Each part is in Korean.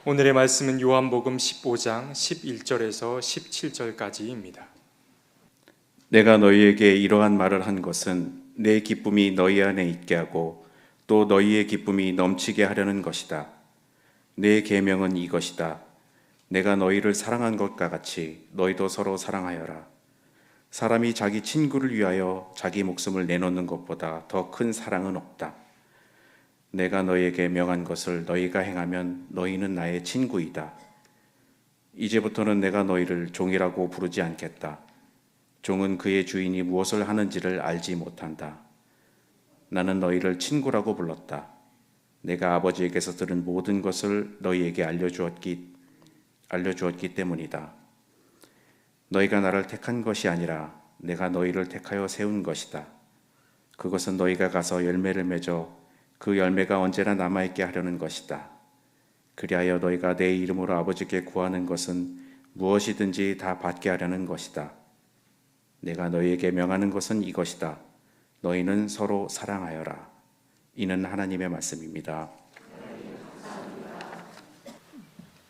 오늘의 말씀은 요한복음 15장 11절에서 17절까지입니다. 내가 너희에게 이러한 말을 한 것은 내 기쁨이 너희 안에 있게 하고 또 너희의 기쁨이 넘치게 하려는 것이다. 내 계명은 이것이다. 내가 너희를 사랑한 것과 같이 너희도 서로 사랑하여라. 사람이 자기 친구를 위하여 자기 목숨을 내놓는 것보다 더 큰 사랑은 없다. 내가 너희에게 명한 것을 너희가 행하면 너희는 나의 친구이다. 이제부터는 내가 너희를 종이라고 부르지 않겠다. 종은 그의 주인이 무엇을 하는지를 알지 못한다. 나는 너희를 친구라고 불렀다. 내가 아버지에게서 들은 모든 것을 너희에게 알려주었기 때문이다. 너희가 나를 택한 것이 아니라 내가 너희를 택하여 세운 것이다. 그것은 너희가 가서 열매를 맺어 그 열매가 언제나 남아있게 하려는 것이다. 그리하여 너희가 내 이름으로 아버지께 구하는 것은 무엇이든지 다 받게 하려는 것이다. 내가 너희에게 명하는 것은 이것이다. 너희는 서로 사랑하여라. 이는 하나님의 말씀입니다.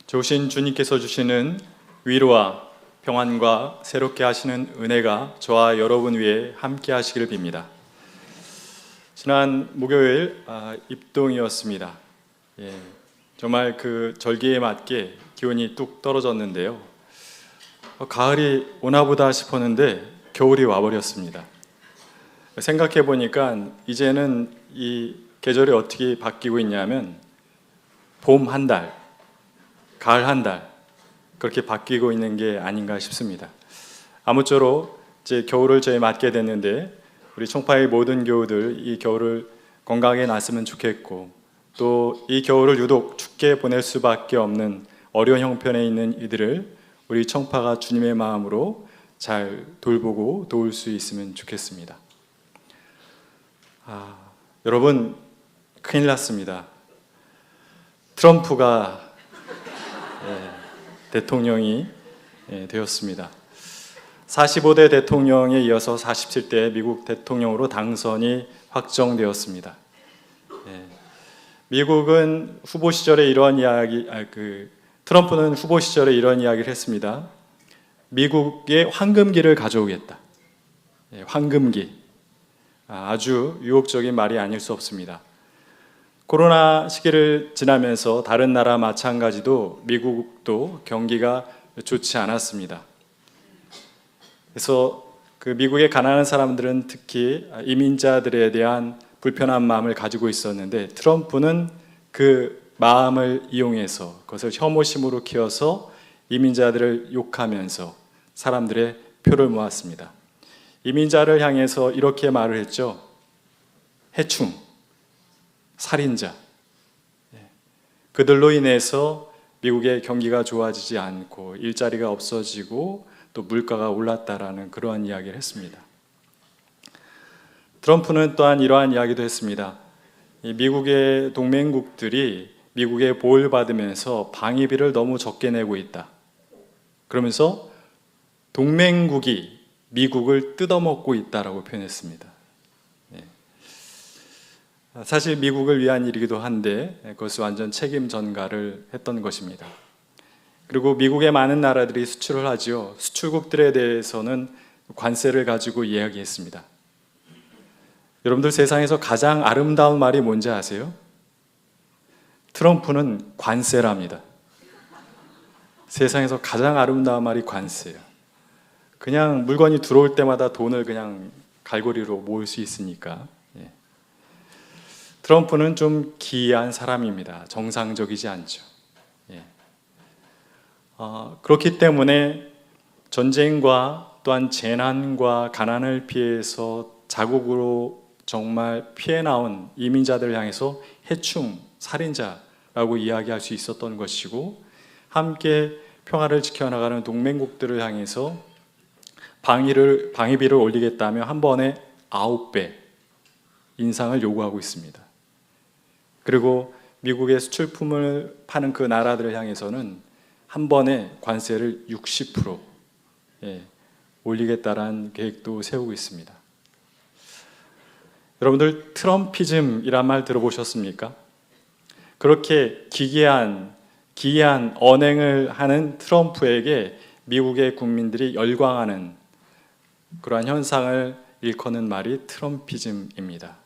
좋으신 주님께서 주시는 위로와 평안과 새롭게 하시는 은혜가 저와 여러분 위에 함께 하시기를 빕니다. 지난 목요일 입동이었습니다. 정말 그 절기에 맞게 기온이 뚝 떨어졌는데요. 가을이 오나보다 싶었는데 겨울이 와버렸습니다. 생각해 보니까 이제는 이 계절이 어떻게 바뀌고 있냐면 봄 한 달, 가을 한 달 그렇게 바뀌고 있는 게 아닌가 싶습니다. 아무쪼록 이제 겨울을 저희 맞게 됐는데 우리 청파의 모든 교우들 이 겨울을 건강하게 났으면 좋겠고 또 이 겨울을 유독 춥게 보낼 수밖에 없는 어려운 형편에 있는 이들을 우리 청파가 주님의 마음으로 잘 돌보고 도울 수 있으면 좋겠습니다. 여러분 큰일 났습니다. 트럼프가 대통령이 되었습니다. 45대 대통령에 이어서 47대 미국 대통령으로 당선이 확정되었습니다. 미국은 후보 시절에 이러한 트럼프는 후보 시절에 이런 이야기를 했습니다. 미국의 황금기를 가져오겠다. 황금기. 아주 유혹적인 말이 아닐 수 없습니다. 코로나 시기를 지나면서 다른 나라 마찬가지도 미국도 경기가 좋지 않았습니다. 그래서 그 미국의 가난한 사람들은 특히 이민자들에 대한 불편한 마음을 가지고 있었는데 트럼프는 그 마음을 이용해서 그것을 혐오심으로 키워서 이민자들을 욕하면서 사람들의 표를 모았습니다. 이민자를 향해서 이렇게 말을 했죠. 해충, 살인자. 그들로 인해서 미국의 경기가 좋아지지 않고 일자리가 없어지고 또 물가가 올랐다라는 그러한 이야기를 했습니다. 트럼프는 또한 이러한 이야기도 했습니다. 미국의 동맹국들이 미국의 보호를 받으면서 방위비를 너무 적게 내고 있다. 그러면서 동맹국이 미국을 뜯어먹고 있다라고 표현했습니다. 사실 미국을 위한 일이기도 한데 그것을 완전 책임 전가를 했던 것입니다. 그리고 미국의 많은 나라들이 수출을 하지요. 수출국들에 대해서는 관세를 가지고 이야기했습니다. 여러분들 세상에서 가장 아름다운 말이 뭔지 아세요? 트럼프는 관세랍니다. 세상에서 가장 아름다운 말이 관세예요. 그냥 물건이 들어올 때마다 돈을 그냥 갈고리로 모을 수 있으니까. 트럼프는 좀 기이한 사람입니다. 정상적이지 않죠. 그렇기 때문에 전쟁과 또한 재난과 가난을 피해서 자국으로 정말 피해 나온 이민자들을 향해서 해충, 살인자라고 이야기할 수 있었던 것이고 함께 평화를 지켜나가는 동맹국들을 향해서 방위비를 올리겠다며 한 번에 9배 인상을 요구하고 있습니다. 그리고 미국의 수출품을 파는 그 나라들을 향해서는 한 번에 관세를 60% 올리겠다라는 계획도 세우고 있습니다. 여러분들 트럼피즘이란 말 들어보셨습니까? 그렇게 기괴한 기이한 언행을 하는 트럼프에게 미국의 국민들이 열광하는 그러한 현상을 일컫는 말이 트럼피즘입니다.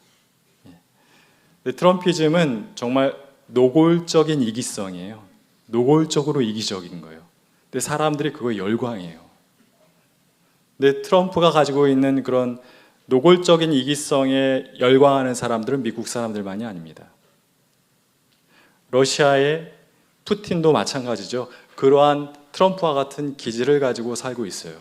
트럼피즘은 정말 노골적인 이기성이에요. 노골적으로 이기적인 거예요. 근데 사람들이 그거에 열광해요. 근데 트럼프가 가지고 있는 그런 노골적인 이기성에 열광하는 사람들은 미국 사람들만이 아닙니다. 러시아의 푸틴도 마찬가지죠. 그러한 트럼프와 같은 기질을 가지고 살고 있어요.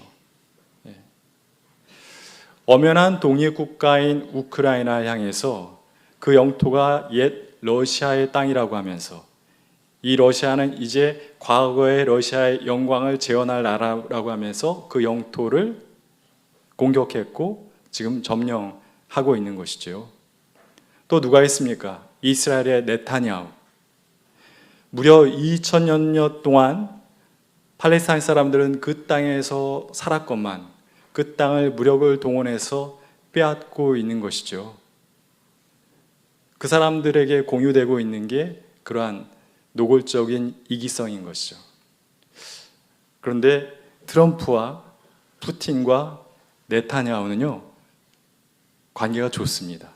엄연한 독립국가인 우크라이나를 향해서 그 영토가 옛 러시아의 땅이라고 하면서 이 러시아는 이제 과거의 러시아의 영광을 재현할 나라라고 하면서 그 영토를 공격했고 지금 점령하고 있는 것이죠. 또 누가 있습니까? 이스라엘의 네타냐후. 무려 2000년 동안 팔레스타인 사람들은 그 땅에서 살았건만 그 땅을 무력을 동원해서 빼앗고 있는 것이죠. 그 사람들에게 공유되고 있는 게 그러한 노골적인 이기성인 것이죠. 그런데 트럼프와 푸틴과 네타냐후는요, 관계가 좋습니다.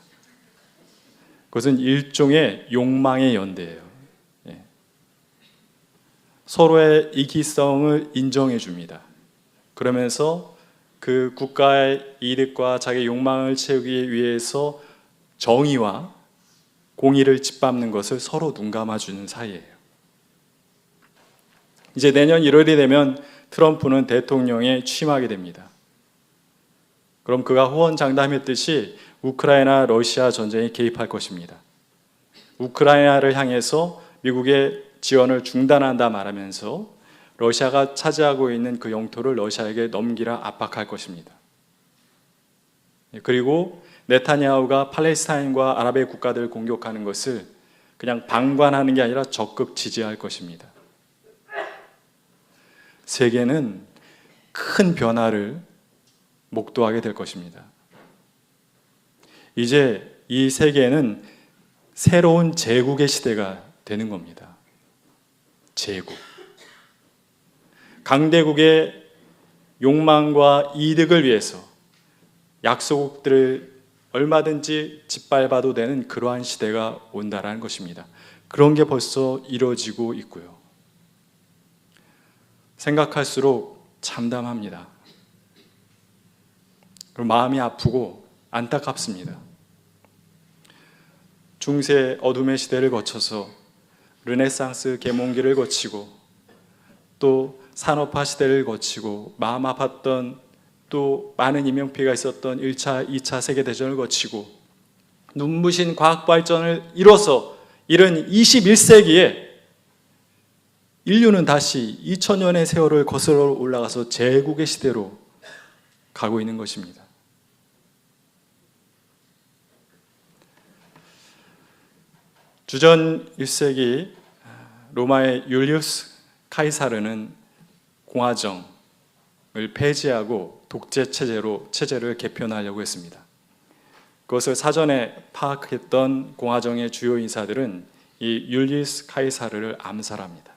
그것은 일종의 욕망의 연대예요. 서로의 이기성을 인정해 줍니다. 그러면서 그 국가의 이득과 자기 욕망을 채우기 위해서 정의와 공의를 짓밟는 것을 서로 눈감아 주는 사이예요. 이제 내년 1월이 되면 트럼프는 대통령에 취임하게 됩니다. 그럼 그가 호언장담했듯이 우크라이나 러시아 전쟁에 개입할 것입니다. 우크라이나를 향해서 미국의 지원을 중단한다 말하면서 러시아가 차지하고 있는 그 영토를 러시아에게 넘기라 압박할 것입니다. 그리고 네타냐후가 팔레스타인과 아랍의 국가들을 공격하는 것을 그냥 방관하는 게 아니라 적극 지지할 것입니다. 세계는 큰 변화를 목도하게 될 것입니다. 이제 이 세계는 새로운 제국의 시대가 되는 겁니다. 제국. 강대국의 욕망과 이득을 위해서 약소국들을 얼마든지 짓밟아도 되는 그러한 시대가 온다라는 것입니다. 그런 게 벌써 이루어지고 있고요. 생각할수록 참담합니다. 그리고 마음이 아프고 안타깝습니다. 중세 어둠의 시대를 거쳐서 르네상스 계몽기를 거치고 또 산업화 시대를 거치고 마음 아팠던 또 많은 인명피해가 있었던 1차, 2차 세계대전을 거치고 눈부신 과학 발전을 이뤄서 이른 21세기에 인류는 다시 2000년의 세월을 거슬러 올라가서 제국의 시대로 가고 있는 것입니다. 주전 1세기 로마의 율리우스 카이사르는 공화정을 폐지하고 독재 체제를 개편하려고 했습니다. 그것을 사전에 파악했던 공화정의 주요 인사들은 이 율리우스 카이사르를 암살합니다.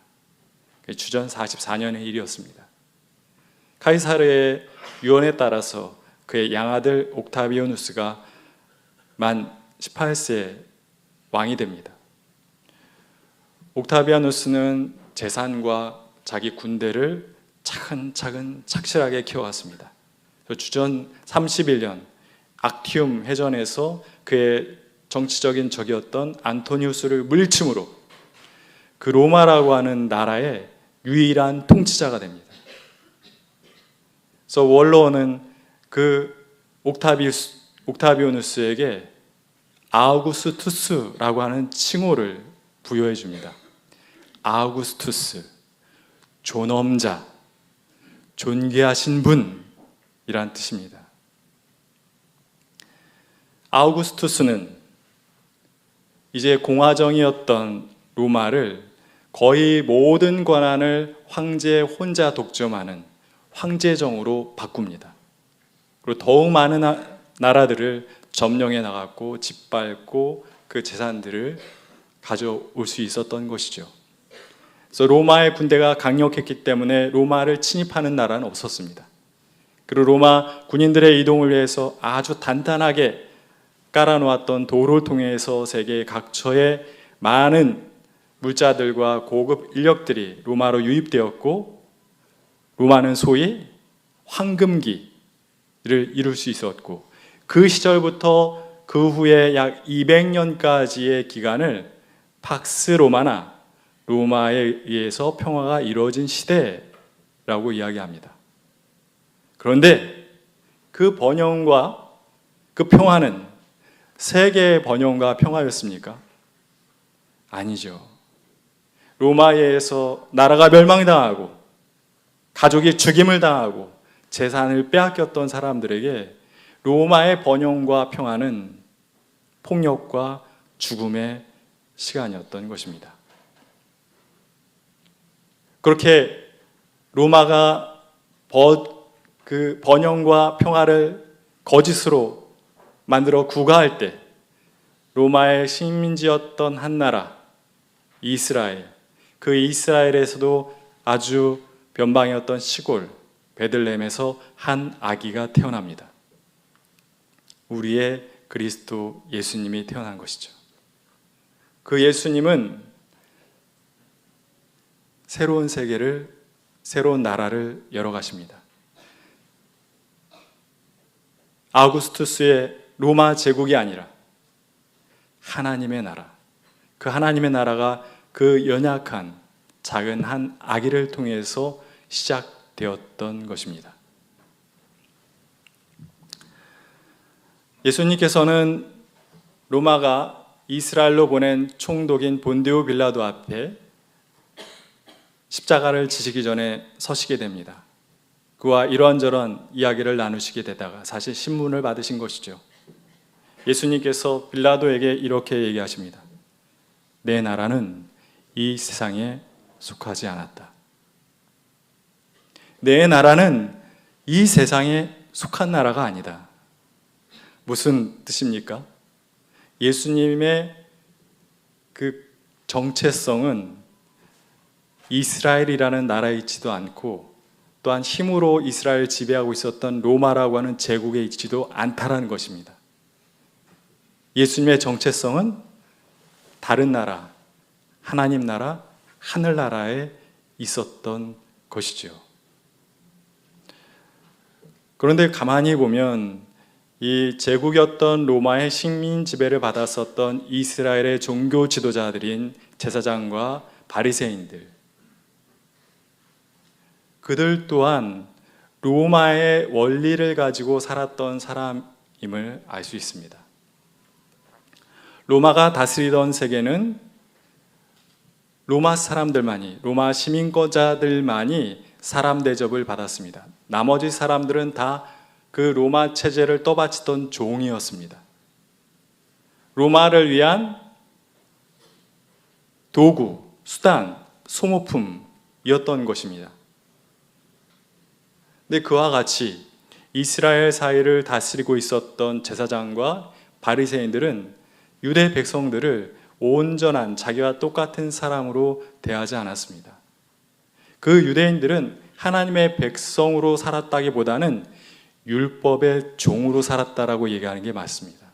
주전 44년의 일이었습니다. 카이사르의 유언에 따라서 그의 양아들 옥타비아누스가 만 18세에 왕이 됩니다. 옥타비아누스는 재산과 자기 군대를 차근차근 착실하게 키워갔습니다. 주전 31년 악티움 해전에서 그의 정치적인 적이었던 안토니우스를 물리침으로 그 로마라고 하는 나라의 유일한 통치자가 됩니다. 그래서 원로는 그 옥타비아누스에게 아우구스투스라고 하는 칭호를 부여해 줍니다. 아우구스투스, 존엄자, 존귀하신 분이란 뜻입니다. 아우구스투스는 이제 공화정이었던 로마를 거의 모든 권한을 황제 혼자 독점하는 황제정으로 바꿉니다. 그리고 더욱 많은 나라들을 점령해 나갔고 짓밟고 그 재산들을 가져올 수 있었던 것이죠. 그래서 로마의 군대가 강력했기 때문에 로마를 침입하는 나라는 없었습니다. 그리고 로마 군인들의 이동을 위해서 아주 단단하게 깔아놓았던 도로를 통해서 세계 각처에 많은 물자들과 고급 인력들이 로마로 유입되었고, 로마는 소위 황금기를 이룰 수 있었고, 그 시절부터 그 후에 약 200년까지의 기간을 팍스 로마나 로마에 의해서 평화가 이루어진 시대라고 이야기합니다. 그런데 그 번영과 그 평화는 세계의 번영과 평화였습니까? 아니죠. 로마에 의해서 나라가 멸망당하고 가족이 죽임을 당하고 재산을 빼앗겼던 사람들에게 로마의 번영과 평화는 폭력과 죽음의 시간이었던 것입니다. 그렇게 로마가 그 번영과 평화를 거짓으로 만들어 구가할 때 로마의 식민지였던 한 나라 이스라엘, 그 이스라엘에서도 아주 변방이었던 시골 베들레헴에서 한 아기가 태어납니다. 우리의 그리스도 예수님이 태어난 것이죠. 그 예수님은 새로운 세계를, 새로운 나라를 열어가십니다. 아우구스투스의 로마 제국이 아니라 하나님의 나라, 그 하나님의 나라가 그 연약한 작은 한 아기를 통해서 시작되었던 것입니다. 예수님께서는 로마가 이스라엘로 보낸 총독인 본디오 빌라도 앞에 십자가를 지시기 전에 서시게 됩니다. 그와 이런저런 이야기를 나누시게 되다가 사실 신문을 받으신 것이죠. 예수님께서 빌라도에게 이렇게 얘기하십니다. 내 나라는 이 세상에 속하지 않았다. 내 나라는 이 세상에 속한 나라가 아니다. 무슨 뜻입니까? 예수님의 그 정체성은 이스라엘이라는 나라에 있지도 않고 또한 힘으로 이스라엘을 지배하고 있었던 로마라고 하는 제국에 있지도 않다라는 것입니다. 예수님의 정체성은 다른 나라, 하나님 나라, 하늘나라에 있었던 것이죠. 그런데 가만히 보면 이 제국이었던 로마의 식민 지배를 받았었던 이스라엘의 종교 지도자들인 제사장과 바리새인들, 그들 또한 로마의 원리를 가지고 살았던 사람임을 알 수 있습니다. 로마가 다스리던 세계는 로마 사람들만이, 로마 시민권자들만이 사람 대접을 받았습니다. 나머지 사람들은 다 그 로마 체제를 떠받치던 종이었습니다. 로마를 위한 도구, 수단, 소모품이었던 것입니다. 근데 그와 같이 이스라엘 사회를 다스리고 있었던 제사장과 바리새인들은 유대 백성들을 온전한 자기와 똑같은 사람으로 대하지 않았습니다. 그 유대인들은 하나님의 백성으로 살았다기보다는 율법의 종으로 살았다라고 얘기하는 게 맞습니다.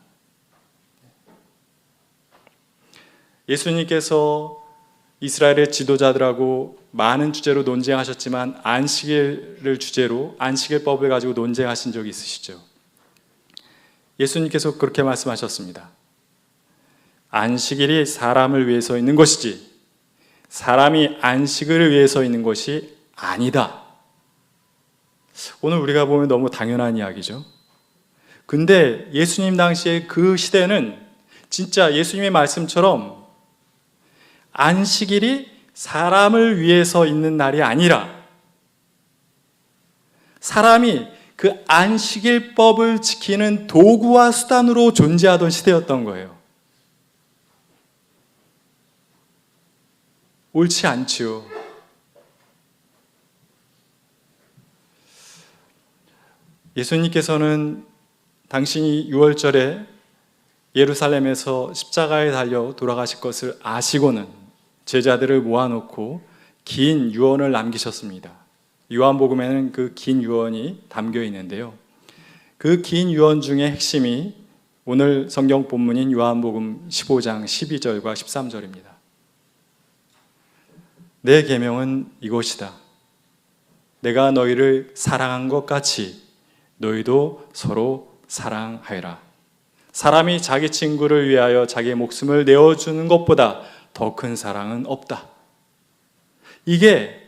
예수님께서 이스라엘의 지도자들하고 많은 주제로 논쟁하셨지만 안식일을 주제로 안식일법을 가지고 논쟁하신 적이 있으시죠? 예수님께서 그렇게 말씀하셨습니다. 안식일이 사람을 위해서 있는 것이지 사람이 안식일을 위해서 있는 것이 아니다. 오늘 우리가 보면 너무 당연한 이야기죠. 근데 예수님 당시에 그 시대는 진짜 예수님의 말씀처럼 안식일이 사람을 위해서 있는 날이 아니라 사람이 그 안식일법을 지키는 도구와 수단으로 존재하던 시대였던 거예요. 옳지 않지요. 예수님께서는 당신이 6월절에 예루살렘에서 십자가에 달려 돌아가실 것을 아시고는 제자들을 모아놓고 긴 유언을 남기셨습니다. 요한복음에는 그 긴 유언이 담겨 있는데요. 그 긴 유언 중에 핵심이 오늘 성경 본문인 요한복음 15장 12절과 13절입니다. 내 계명은 이것이다. 내가 너희를 사랑한 것 같이 너희도 서로 사랑하여라. 사람이 자기 친구를 위하여 자기의 목숨을 내어주는 것보다 더 큰 사랑은 없다. 이게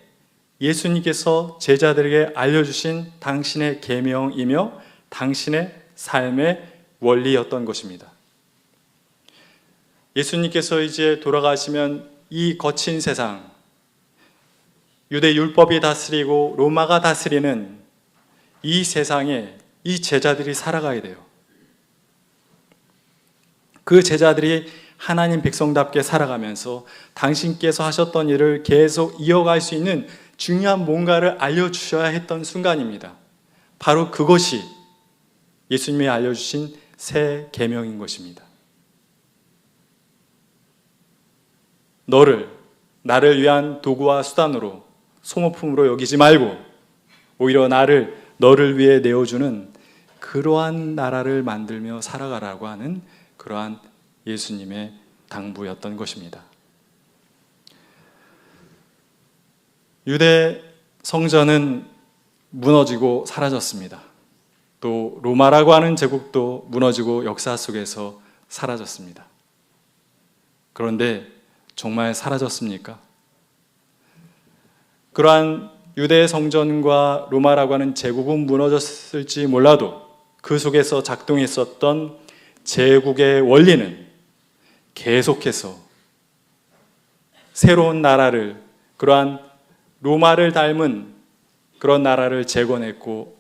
예수님께서 제자들에게 알려주신 당신의 계명이며 당신의 삶의 원리였던 것입니다. 예수님께서 이제 돌아가시면 이 거친 세상, 유대 율법이 다스리고 로마가 다스리는 이 세상에 이 제자들이 살아가야 돼요. 그 제자들이 하나님 백성답게 살아가면서 당신께서 하셨던 일을 계속 이어갈 수 있는 중요한 뭔가를 알려주셔야 했던 순간입니다. 바로 그것이 예수님이 알려주신 새 계명인 것입니다. 나를 위한 도구와 수단으로 소모품으로 여기지 말고 오히려 너를 위해 내어주는 그러한 나라를 만들며 살아가라고 하는 그러한 예수님의 당부였던 것입니다. 유대 성전은 무너지고 사라졌습니다. 또 로마라고 하는 제국도 무너지고 역사 속에서 사라졌습니다. 그런데 정말 사라졌습니까? 그러한 유대 성전과 로마라고 하는 제국은 무너졌을지 몰라도 그 속에서 작동했었던 제국의 원리는 계속해서 새로운 나라를, 그러한 로마를 닮은 그런 나라를 재건했고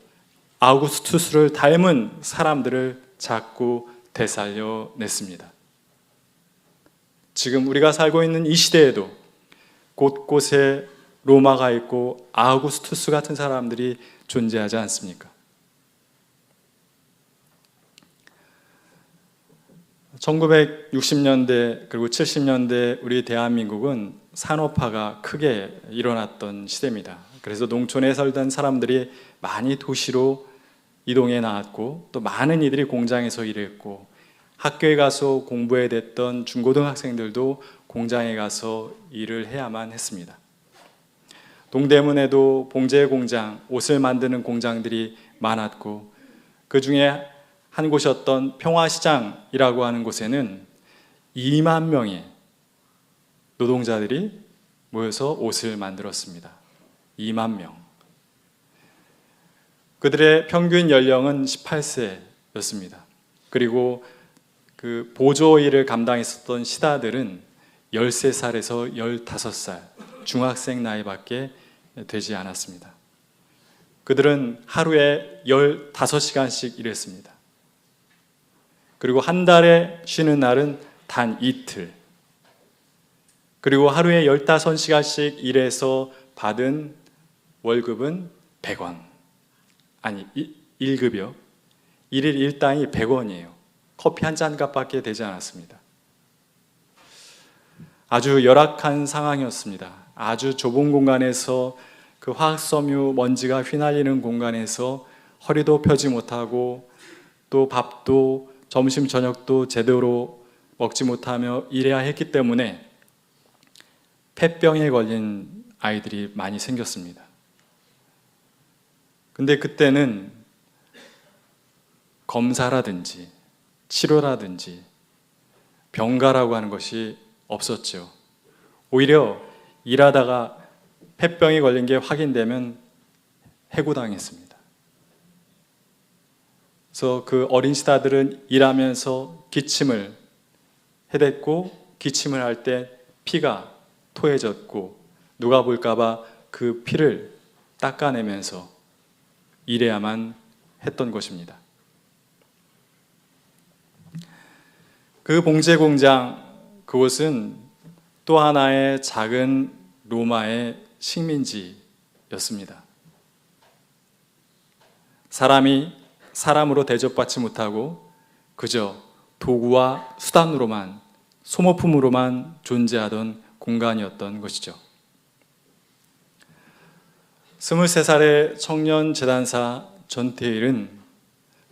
아우구스투스를 닮은 사람들을 자꾸 되살려냈습니다. 지금 우리가 살고 있는 이 시대에도 곳곳에 로마가 있고 아우구스투스 같은 사람들이 존재하지 않습니까? 1960년대 그리고 70년대 우리 대한민국은 산업화가 크게 일어났던 시대입니다. 그래서 농촌에 살던 사람들이 많이 도시로 이동해 나왔고 또 많은 이들이 공장에서 일했고 학교에 가서 공부해야 됐던 중고등학생들도 공장에 가서 일을 해야만 했습니다. 동대문에도 봉제 공장, 옷을 만드는 공장들이 많았고 그 중에 한 곳이었던 평화시장이라고 하는 곳에는 2만 명의 노동자들이 모여서 옷을 만들었습니다. 2만 명. 그들의 평균 연령은 18세였습니다. 그리고 그 보조 일을 감당했었던 시다들은 13살에서 15살, 중학생 나이밖에 되지 않았습니다. 그들은 하루에 15시간씩 일했습니다. 그리고 한 달에 쉬는 날은 단 이틀. 그리고 하루에 15시간씩 일해서 받은 월급은 100원. 아니, 1급이요. 1일 일당이 100원이에요. 커피 한 잔 값밖에 되지 않았습니다. 아주 열악한 상황이었습니다. 아주 좁은 공간에서 그 화학섬유 먼지가 휘날리는 공간에서 허리도 펴지 못하고 또 밥도 점심 저녁도 제대로 먹지 못하며 일해야 했기 때문에 폐병에 걸린 아이들이 많이 생겼습니다. 근데 그때는 검사라든지 치료라든지 병가라고 하는 것이 없었죠. 오히려 일하다가 폐병에 걸린 게 확인되면 해고당했습니다. 그래서 그 어린 시다들은 일하면서 기침을 해댔고 기침을 할 때 피가 토해졌고 누가 볼까봐 그 피를 닦아내면서 일해야만 했던 것입니다. 그 봉제 공장, 그곳은 또 하나의 작은 로마의 식민지였습니다. 사람이 사람으로 대접받지 못하고 그저 도구와 수단으로만, 소모품으로만 존재하던 공간이었던 것이죠. 23살의 청년 재단사 전태일은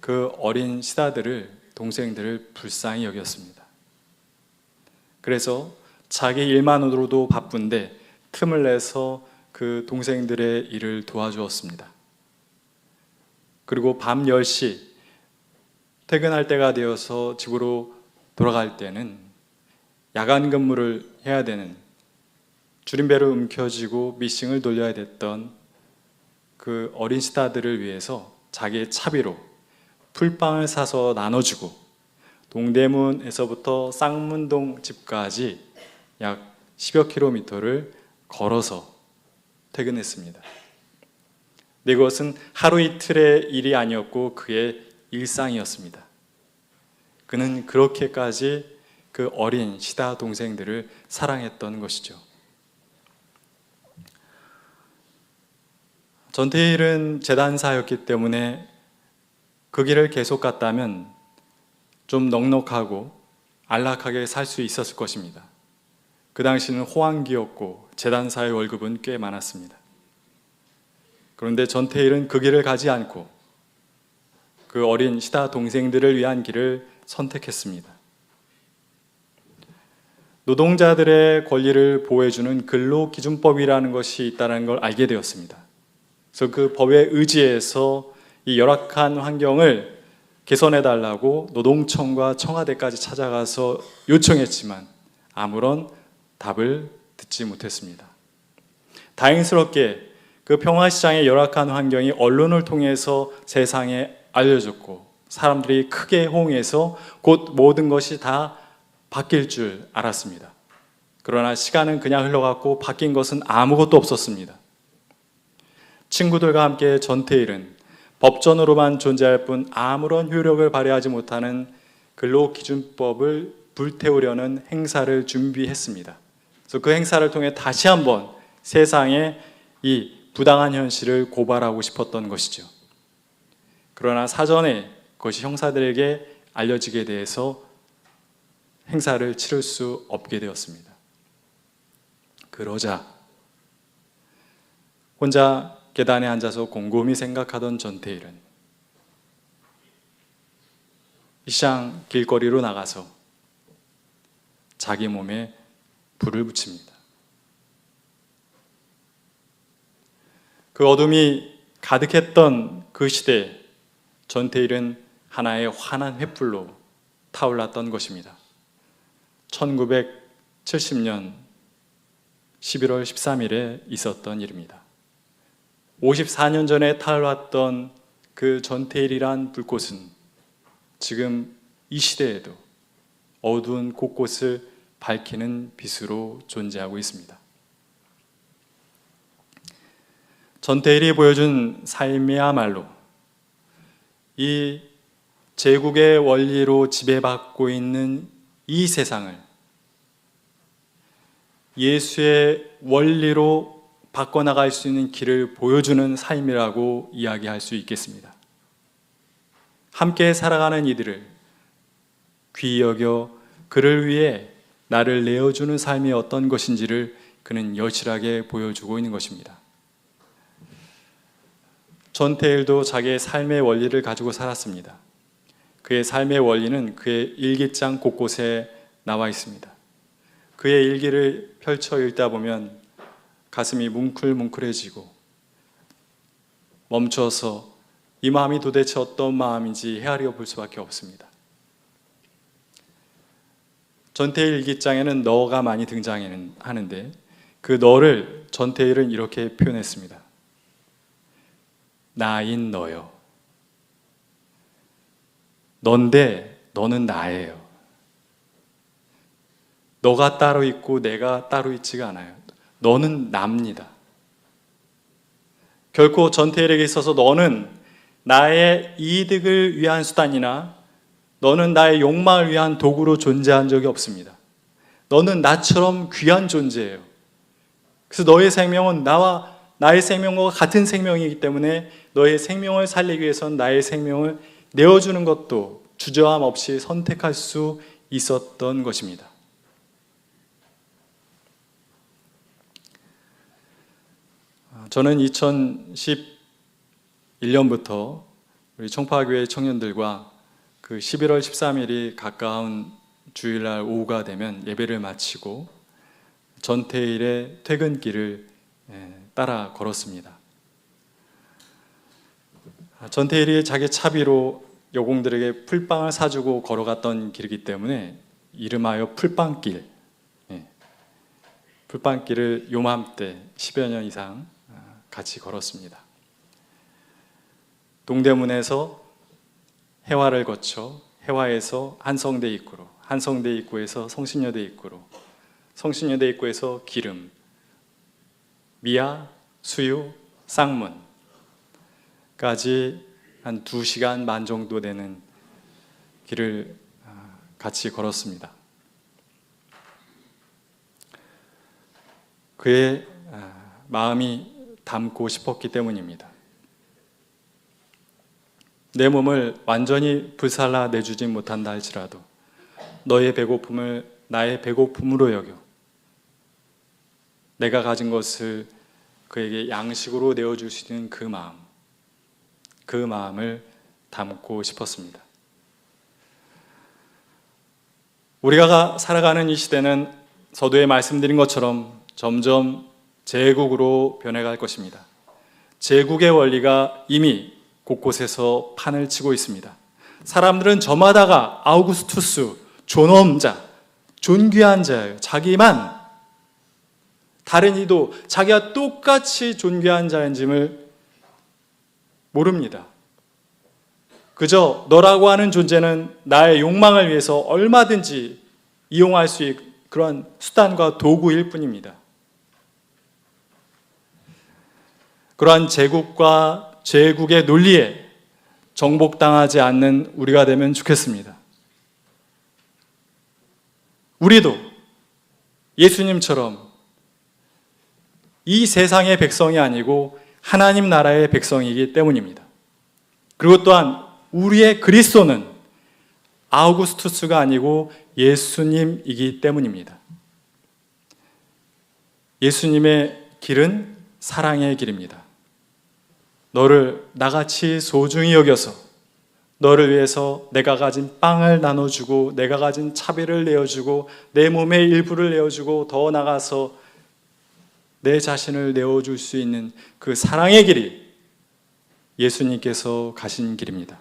그 어린 시다들을, 동생들을 불쌍히 여겼습니다. 그래서 자기 일만으로도 바쁜데 틈을 내서 그 동생들의 일을 도와주었습니다. 그리고 밤 10시 퇴근할 때가 되어서 집으로 돌아갈 때는 야간 근무를 해야 되는, 줄임배를 움켜쥐고 미싱을 돌려야 됐던 그 어린 스타들을 위해서 자기의 차비로 풀빵을 사서 나눠주고 동대문에서부터 쌍문동 집까지 약 10여 킬로미터를 걸어서 퇴근했습니다. 근데 이것은 하루 이틀의 일이 아니었고 그의 일상이었습니다. 그는 그렇게까지 그 어린 시다 동생들을 사랑했던 것이죠. 전태일은 재단사였기 때문에 그 길을 계속 갔다면 좀 넉넉하고 안락하게 살 수 있었을 것입니다. 그 당시는 호황기였고 재단사의 월급은 꽤 많았습니다. 그런데 전태일은 그 길을 가지 않고 그 어린 시다 동생들을 위한 길을 선택했습니다. 노동자들의 권리를 보호해주는 근로기준법이라는 것이 있다는 걸 알게 되었습니다. 그래서 그 법에 의지해서 이 열악한 환경을 개선해달라고 노동청과 청와대까지 찾아가서 요청했지만 아무런 답을 듣지 못했습니다. 다행스럽게 그 평화시장의 열악한 환경이 언론을 통해서 세상에 알려졌고 사람들이 크게 호응해서 곧 모든 것이 다 바뀔 줄 알았습니다. 그러나 시간은 그냥 흘러갔고 바뀐 것은 아무것도 없었습니다. 친구들과 함께 전태일은 법전으로만 존재할 뿐 아무런 효력을 발휘하지 못하는 근로기준법을 불태우려는 행사를 준비했습니다. 그래서 그 행사를 통해 다시 한번 세상에 이 부당한 현실을 고발하고 싶었던 것이죠. 그러나 사전에 그것이 형사들에게 알려지게 돼서 행사를 치를 수 없게 되었습니다. 그러자 혼자 계단에 앉아서 곰곰이 생각하던 전태일은 이 시장 길거리로 나가서 자기 몸에 불을 붙입니다. 그 어둠이 가득했던 그 시대에 전태일은 하나의 환한 횃불로 타올랐던 것입니다. 1970년 11월 13일에 있었던 일입니다. 54년 전에 타올랐던 그 전태일이란 불꽃은 지금 이 시대에도 어두운 곳곳을 밝히는 빛으로 존재하고 있습니다. 전태일이 보여준 삶이야말로 이 제국의 원리로 지배받고 있는 이 세상을 예수의 원리로 바꿔나갈 수 있는 길을 보여주는 삶이라고 이야기할 수 있겠습니다. 함께 살아가는 이들을 귀히 여겨 그를 위해 나를 내어주는 삶이 어떤 것인지를 그는 여실하게 보여주고 있는 것입니다. 전태일도 자기의 삶의 원리를 가지고 살았습니다. 그의 삶의 원리는 그의 일기장 곳곳에 나와 있습니다. 그의 일기를 펼쳐 읽다 보면 가슴이 뭉클뭉클해지고 멈춰서 이 마음이 도대체 어떤 마음인지 헤아려 볼 수밖에 없습니다. 전태일 일기장에는 너가 많이 등장하는데 그 너를 전태일은 이렇게 표현했습니다. 나인 너요. 넌데 너는 나예요. 너가 따로 있고 내가 따로 있지가 않아요. 너는 납니다. 결코 전태일에게 있어서 너는 나의 이득을 위한 수단이나 너는 나의 욕망을 위한 도구로 존재한 적이 없습니다. 너는 나처럼 귀한 존재예요. 그래서 너의 생명은 나의 생명과 같은 생명이기 때문에 너의 생명을 살리기 위해서는 나의 생명을 내어주는 것도 주저함 없이 선택할 수 있었던 것입니다. 저는 2011년부터 우리 청파교회 청년들과 그 11월 13일이 가까운 주일날 오후가 되면 예배를 마치고 전태일의 퇴근길을 따라 걸었습니다. 전태일이 자기 차비로 여공들에게 풀빵을 사주고 걸어갔던 길이기 때문에 이름하여 풀빵길. 풀빵길을 요맘때 10여 년 이상 같이 걸었습니다. 동대문에서 해화를 거쳐 해화에서 한성대 입구로, 한성대 입구에서 성신여대 입구로, 성신여대 입구에서 기름, 미아, 수유, 쌍문까지 한 2시간 반 정도 되는 길을 같이 걸었습니다. 그의 마음이 닮고 싶었기 때문입니다. 내 몸을 완전히 불살라 내주진 못한다 할지라도 너의 배고픔을 나의 배고픔으로 여겨 내가 가진 것을 그에게 양식으로 내어줄 수 있는 그 마음을 담고 싶었습니다. 우리가 살아가는 이 시대는 서두에 말씀드린 것처럼 점점 제국으로 변해갈 것입니다. 제국의 원리가 이미 곳곳에서 판을 치고 있습니다. 사람들은 저마다가 아우구스투스, 존엄자, 존귀한 자예요. 자기만 다른 이도 자기와 똑같이 존귀한 자인지를 모릅니다. 그저 너라고 하는 존재는 나의 욕망을 위해서 얼마든지 이용할 수 있는 그런 수단과 도구일 뿐입니다. 그러한 제국과 제국의 논리에 정복당하지 않는 우리가 되면 좋겠습니다. 우리도 예수님처럼 이 세상의 백성이 아니고 하나님 나라의 백성이기 때문입니다. 그리고 또한 우리의 그리스도는 아우구스투스가 아니고 예수님이기 때문입니다. 예수님의 길은 사랑의 길입니다. 너를 나같이 소중히 여겨서 너를 위해서 내가 가진 빵을 나눠주고 내가 가진 차비를 내어주고 내 몸의 일부를 내어주고 더 나아가서 내 자신을 내어줄 수 있는 그 사랑의 길이 예수님께서 가신 길입니다.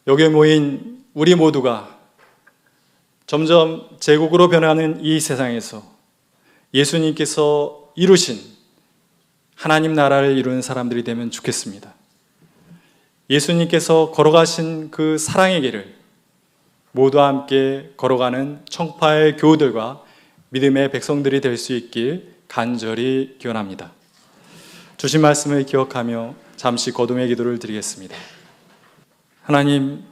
여기에 모인 우리 모두가 점점 제국으로 변하는 이 세상에서 예수님께서 이루신 하나님 나라를 이루는 사람들이 되면 좋겠습니다. 예수님께서 걸어가신 그 사랑의 길을 모두와 함께 걸어가는 청파의 교우들과 믿음의 백성들이 될 수 있길 간절히 기원합니다. 주신 말씀을 기억하며 잠시 거듭의 기도를 드리겠습니다. 하나님,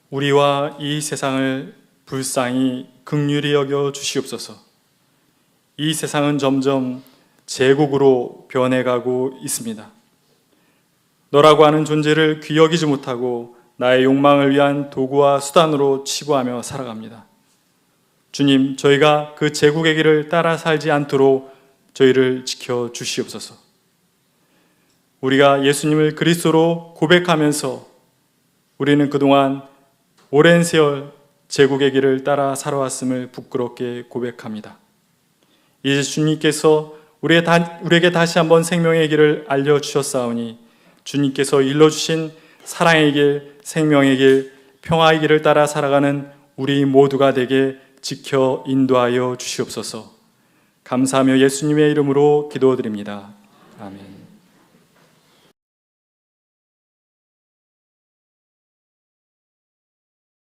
우리와 이 세상을 불쌍히 긍휼히 여겨 주시옵소서. 이 세상은 점점 제국으로 변해가고 있습니다. 너라고 하는 존재를 귀 여기지 못하고 나의 욕망을 위한 도구와 수단으로 치부하며 살아갑니다. 주님, 저희가 그 제국의 길을 따라 살지 않도록 저희를 지켜 주시옵소서. 우리가 예수님을 그리스도로 고백하면서 우리는 그동안 오랜 세월 제국의 길을 따라 살아왔음을 부끄럽게 고백합니다. 이제 주님께서 우리에게 다시 한번 생명의 길을 알려주셨사오니 주님께서 일러주신 사랑의 길, 생명의 길, 평화의 길을 따라 살아가는 우리 모두가 되게 지켜 인도하여 주시옵소서. 감사하며 예수님의 이름으로 기도드립니다. 아멘.